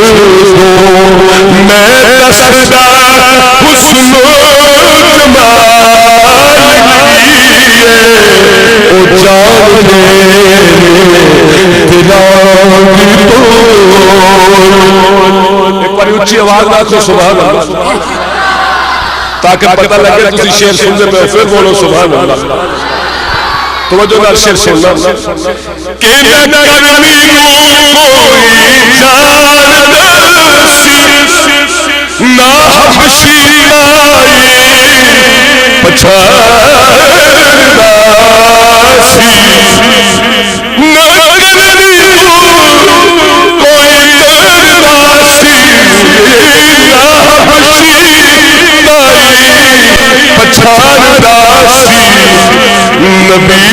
دو میں دستہ حسن و جمال کیے او جان دے دلان تو ایک باری اچھی آواز آکھو سبحان اللہ تاکہ پتہ لگے تسی شعر سننے میں پھر بولو سبحان اللہ توجہ نال شعر سننا کہ نہ کرنی کوئی جان دسی نہ حبشی آئی پچھاڑاسی نہ کرنی کوئی درداسی نہ حبشی پچھاڑاسی نبی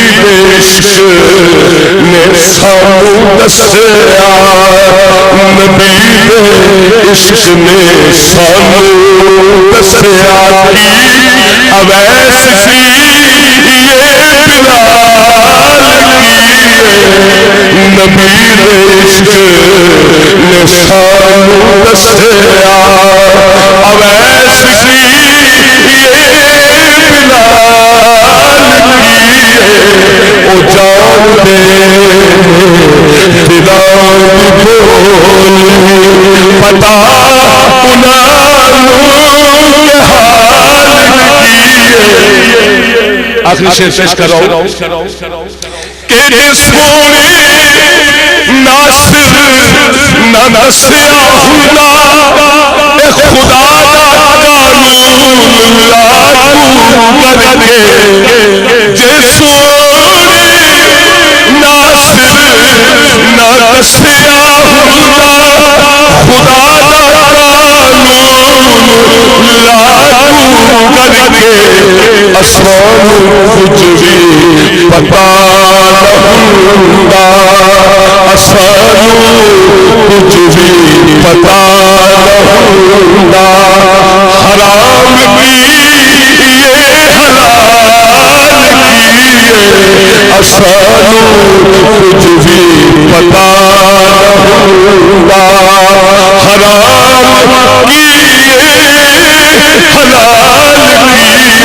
عشق نے سانو دسیا نبی عشق نے سانو دسیا اویس کی یہ بلال کی نبی عشق نے سانو دسیا اویس کی او جان دے دلان بولی پتا انہوں کے حال کیے آخری شعر پیش کر رہا ہوں کہ سونے ناصر نہ نسیا خدا خدا قانون لاگو کر کے جے سونے ناصر نہ نسیا خدا خدا قانون لاگو کر کے اسمان کچھ بھی پتا نہ اسمان کچھ بھی پتا نہ حرام کی یہ حلال کیے اسمان کچھ بھی پتا نہ حرام کی حلال کیے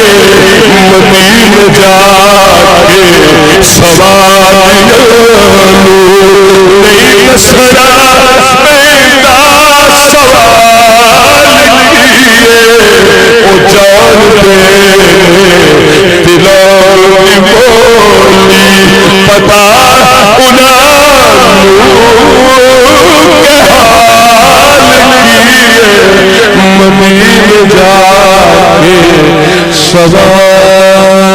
مدین جا کے سواریوں نئی نسرہ پیدا سوال کیے او جان دے دلان بولی پتا انہوں کے حال کیے مدین جا کے سواریوں